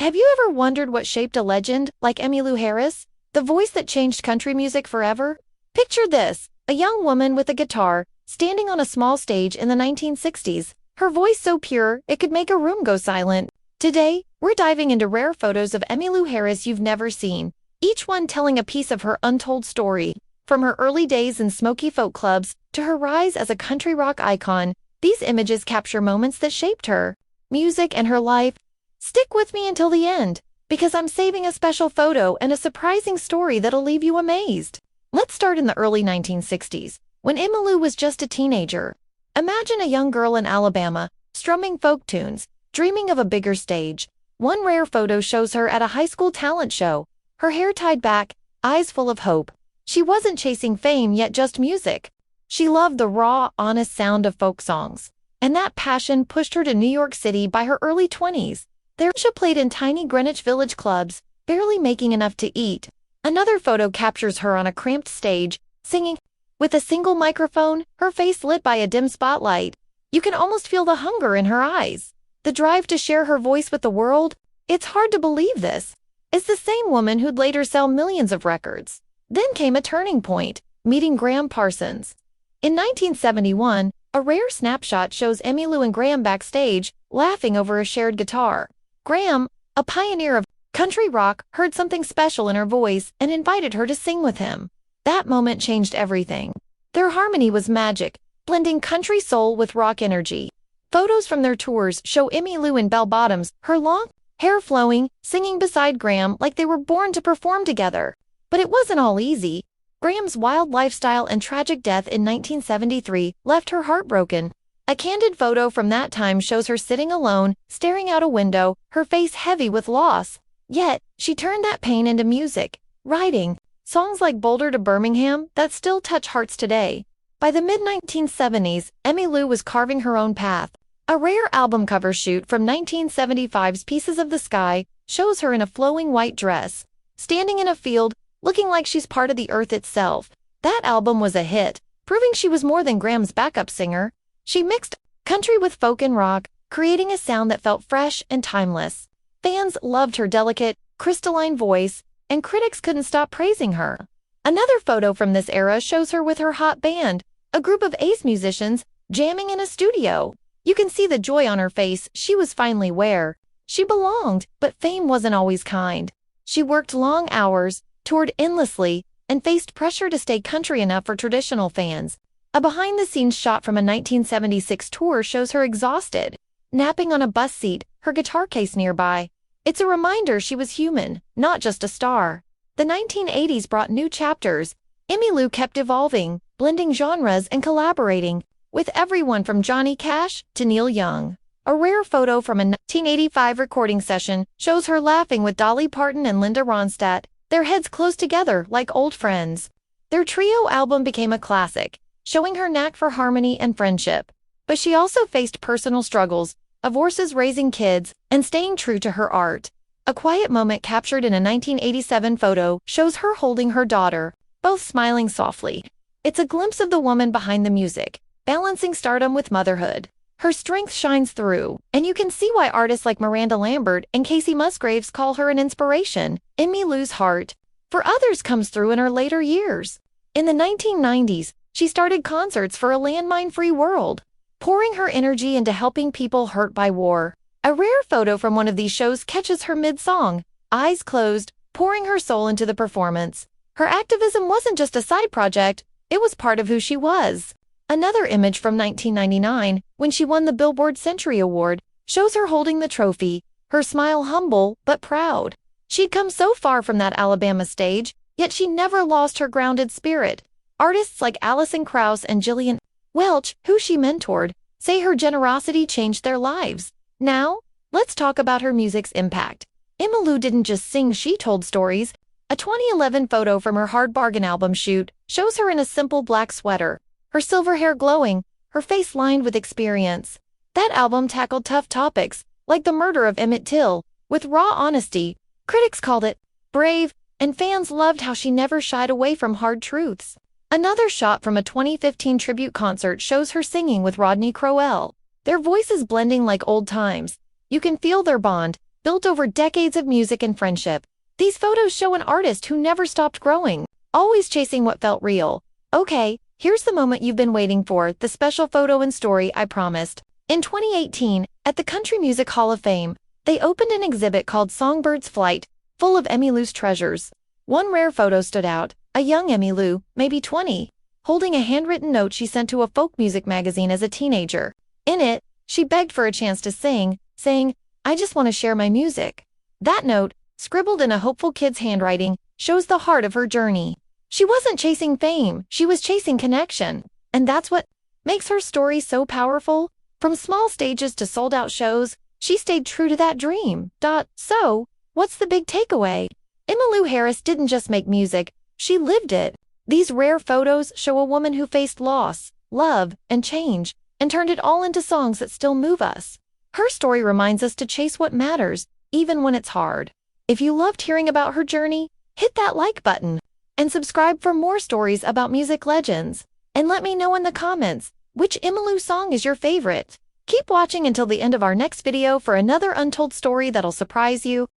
Have you ever wondered what shaped a legend like Emmylou Harris, the voice that changed country music forever? Picture this, a young woman with a guitar, standing on a small stage in the 1960s, her voice so pure it could make a room go silent. Today, we're diving into rare photos of Emmylou Harris you've never seen, each one telling a piece of her untold story. From her early days in smoky folk clubs to her rise as a country rock icon, these images capture moments that shaped her music and her life. Stick with me until the end, because I'm saving a special photo and a surprising story that'll leave you amazed. Let's start in the early 1960s, when Emmylou was just a teenager. Imagine a young girl in Alabama, strumming folk tunes, dreaming of a bigger stage. One rare photo shows her at a high school talent show, her hair tied back, eyes full of hope. She wasn't chasing fame, yet just music. She loved the raw, honest sound of folk songs, and that passion pushed her to New York City by her early 20s. There she played in tiny Greenwich Village clubs, barely making enough to eat. Another photo captures her on a cramped stage, singing. With a single microphone, her face lit by a dim spotlight. You can almost feel the hunger in her eyes. The drive to share her voice with the world. It's hard to believe this. It's the same woman who'd later sell millions of records. Then came a turning point, meeting Graham Parsons. In 1971, a rare snapshot shows Emmylou and Graham backstage, laughing over a shared guitar. Graham, a pioneer of country rock, heard something special in her voice and invited her to sing with him. That moment changed everything. Their harmony was magic, blending country soul with rock energy. Photos from their tours show Emmylou in bell-bottoms, her long hair flowing, singing beside Graham like they were born to perform together. But it wasn't all easy. Graham's wild lifestyle and tragic death in 1973 left her heartbroken. A candid photo from that time shows her sitting alone, staring out a window, her face heavy with loss. Yet, she turned that pain into music, writing songs like Boulder to Birmingham that still touch hearts today. By the mid-1970s, Emmylou was carving her own path. A rare album cover shoot from 1975's Pieces of the Sky shows her in a flowing white dress, standing in a field, looking like she's part of the earth itself. That album was a hit, proving she was more than Graham's backup singer. She mixed country with folk and rock, creating a sound that felt fresh and timeless. Fans loved her delicate, crystalline voice, and critics couldn't stop praising her. Another photo from this era shows her with her hot band, a group of ace musicians, jamming in a studio. You can see the joy on her face. She was finally where she belonged, but fame wasn't always kind. She worked long hours, toured endlessly, and faced pressure to stay country enough for traditional fans. A behind-the-scenes shot from a 1976 tour shows her exhausted, napping on a bus seat, her guitar case nearby. It's a reminder she was human, not just a star. The 1980s brought new chapters. Emmylou kept evolving, blending genres and collaborating with everyone from Johnny Cash to Neil Young. A rare photo from a 1985 recording session shows her laughing with Dolly Parton and Linda Ronstadt, their heads close together like old friends. Their trio album became a classic, showing her knack for harmony and friendship. But she also faced personal struggles, divorces, raising kids, and staying true to her art. A quiet moment captured in a 1987 photo shows her holding her daughter, both smiling softly. It's a glimpse of the woman behind the music, balancing stardom with motherhood. Her strength shines through, and you can see why artists like Miranda Lambert and Casey Musgraves call her an inspiration. Emmylou's heart, for others, comes through in her later years. In the 1990s, she started concerts for a landmine-free world, pouring her energy into helping people hurt by war. A rare photo from one of these shows catches her mid-song, eyes closed, pouring her soul into the performance. Her activism wasn't just a side project, it was part of who she was. Another image from 1999, when she won the Billboard Century Award, shows her holding the trophy, her smile humble but proud. She'd come so far from that Alabama stage, yet she never lost her grounded spirit. Artists like Alison Krauss and Gillian Welch, who she mentored, say her generosity changed their lives. Now, let's talk about her music's impact. Emmylou didn't just sing, she told stories. A 2011 photo from her Hard Bargain album shoot shows her in a simple black sweater, her silver hair glowing, her face lined with experience. That album tackled tough topics, like the murder of Emmett Till, with raw honesty. Critics called it brave, and fans loved how she never shied away from hard truths. Another shot from a 2015 tribute concert shows her singing with Rodney Crowell, their voices blending like old times. You can feel their bond, built over decades of music and friendship. These photos show an artist who never stopped growing, always chasing what felt real. Okay, here's the moment you've been waiting for, the special photo and story I promised. In 2018, at the Country Music Hall of Fame, they opened an exhibit called Songbird's Flight, full of Emmylou's treasures. One rare photo stood out, a young Emmylou, maybe 20, holding a handwritten note she sent to a folk music magazine as a teenager. In it, she begged for a chance to sing, saying, "I just want to share my music." That note, scribbled in a hopeful kid's handwriting, shows the heart of her journey. She wasn't chasing fame, she was chasing connection. And that's what makes her story so powerful. From small stages to sold-out shows, she stayed true to that dream. So, what's the big takeaway? Emmylou Harris didn't just make music, she lived it. These rare photos show a woman who faced loss, love, and change, and turned it all into songs that still move us. Her story reminds us to chase what matters, even when it's hard. If you loved hearing about her journey, hit that like button and subscribe for more stories about music legends. And let me know in the comments, which Emmylou song is your favorite? Keep watching until the end of our next video for another untold story that'll surprise you.